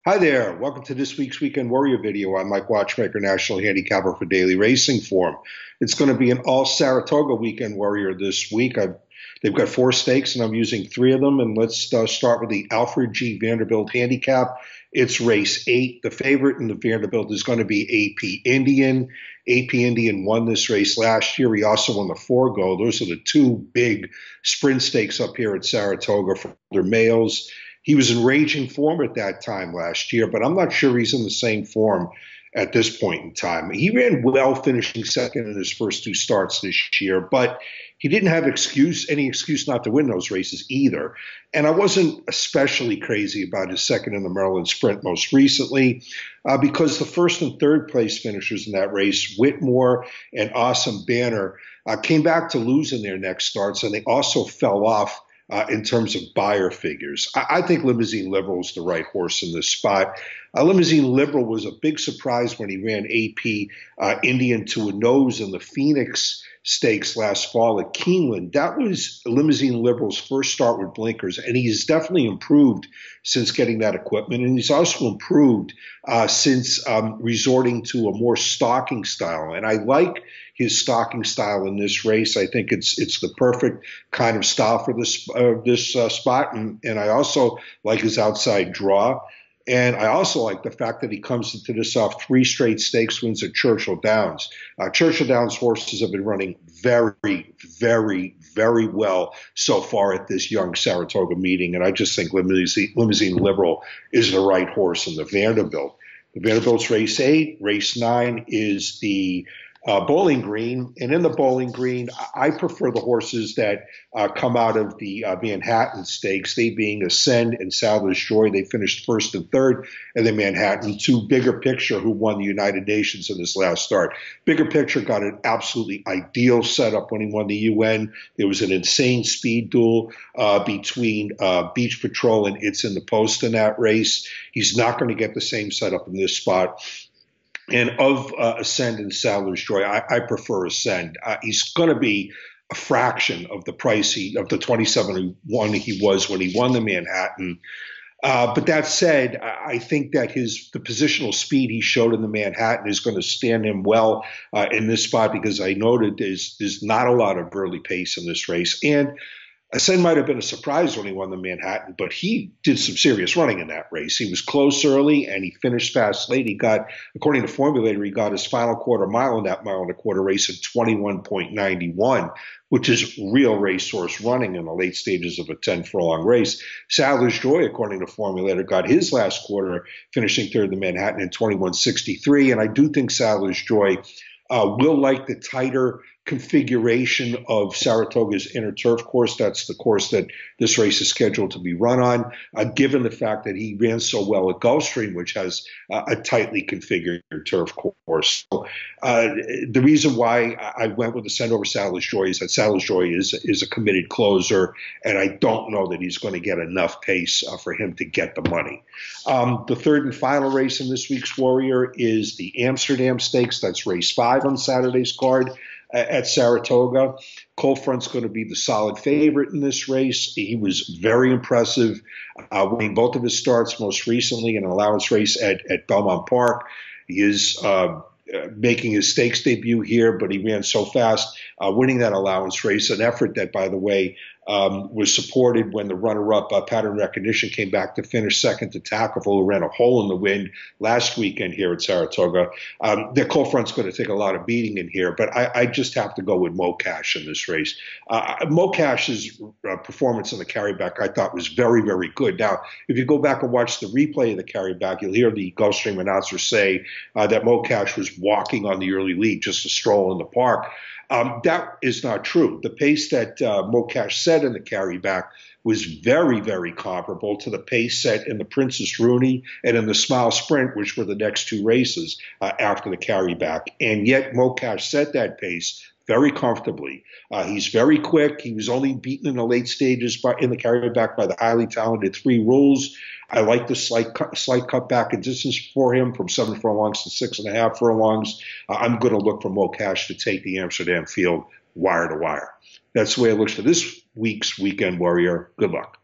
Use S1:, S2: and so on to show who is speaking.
S1: Hi there. Welcome to this week's Weekend Warrior video. I'm Mike Watchmaker, National Handicapper for Daily Racing Form. It's going to be an all Saratoga Weekend Warrior this week. They've got four stakes, and I'm using three of them. And let's start with the Alfred G. Vanderbilt Handicap. It's race 8. The favorite in the Vanderbilt is going to be AP Indian. AP Indian won this race last year. He also won the Forego. Those are the two big sprint stakes up here at Saratoga for their males. He was in raging form at that time last year, but I'm not sure he's in the same form at this point in time. He ran well, finishing second in his first two starts this year, but he didn't have any excuse not to win those races either. And I wasn't especially crazy about his second in the Maryland Sprint most recently because the first and third place finishers in that race, Whitmore and Awesome Banner, came back to lose in their next starts, and they also fell off in terms of buyer figures. I think Limousine Liberal is the right horse in this spot. Limousine Liberal was a big surprise when he ran AP Indian to a nose in the Phoenix Stakes last fall at Keeneland. That was Limousine Liberal's first start with blinkers, and he's definitely improved since getting that equipment. And he's also improved since resorting to a more stalking style. And I like his stalking style in this race. I think it's the perfect kind of style for this spot. And I also like his outside draw. And I also like the fact that he comes into this off 3 straight stakes wins at Churchill Downs. Churchill Downs horses have been running very, very, very well so far at this young Saratoga meeting. And I just think Limousine Liberal is the right horse in the Vanderbilt. The Vanderbilt's race 8. Race 9 is the Bowling Green, and in the Bowling Green, I prefer the horses that come out of the Manhattan Stakes, they being Ascend and Sadler's Joy. They finished first and third in the Manhattan. To Bigger Picture, who won the United Nations in this last start. Bigger Picture got an absolutely ideal setup when he won the UN. There was an insane speed duel between Beach Patrol and It's in the Post in that race. He's not going to get the same setup in this spot. And of Ascend and Sadler's Joy, I prefer Ascend. He's going to be a fraction of the price of the 27-1 he was when he won the Manhattan. But that said, I think that the positional speed he showed in the Manhattan is going to stand him well in this spot, because I noted there's not a lot of early pace in this race. And Ascend might have been a surprise when he won the Manhattan, but he did some serious running in that race. He was close early, and he finished fast late. He got, according to Formulator, he got his final quarter mile in that mile and a quarter race at 21.91, which is real racehorse running in the late stages of a 10-furlong race. Sadler's Joy, according to Formulator, got his last quarter, finishing third in the Manhattan in 21.63, and I do think Sadler's Joy will like the tighter configuration of Saratoga's inner turf course. That's the course that this race is scheduled to be run on, given the fact that he ran so well at Gulfstream, which has a tightly configured turf course. So, the reason why I went with Ascend over Sadler's Joy is that Sadler's Joy is a committed closer, and I don't know that he's going to get enough pace for him to get the money. The third and final race in this week's Warrior is the Amsterdam Stakes. That's race 5 on Saturday's card at Saratoga. Coldfront's going to be the solid favorite in this race. He was very impressive, winning both of his starts, most recently in an allowance race at Belmont Park. He is making his stakes debut here, but he ran so fast, winning that allowance race, an effort that, by the way, was supported when the runner-up Pattern Recognition came back to finish second to Tackleful, who ran a hole in the wind last weekend here at Saratoga. The Coldfront's going to take a lot of beating in here, but I just have to go with Mo Cash in this race. Mo Cash's performance in the carryback I thought was very, very good. Now, if you go back and watch the replay of the carryback, you'll hear the Gulfstream announcer say that Mo Cash was walking on the early lead, just a stroll in the park. That is not true. The pace that Mo Cash set in the carryback was very, very comparable to the pace set in the Princess Rooney and in the Smile Sprint, which were the next two races after the carryback. And yet Mo Cash set that pace very comfortably. He's very quick. He was only beaten in the late stages in the carryback by the highly talented Three Rules. I like the slight cut back in distance for him from 7 furlongs to 6.5 furlongs. I'm going to look for Mo Cash to take the Amsterdam field wire to wire. That's the way it looks for this week's Weekend Warrior. Good luck.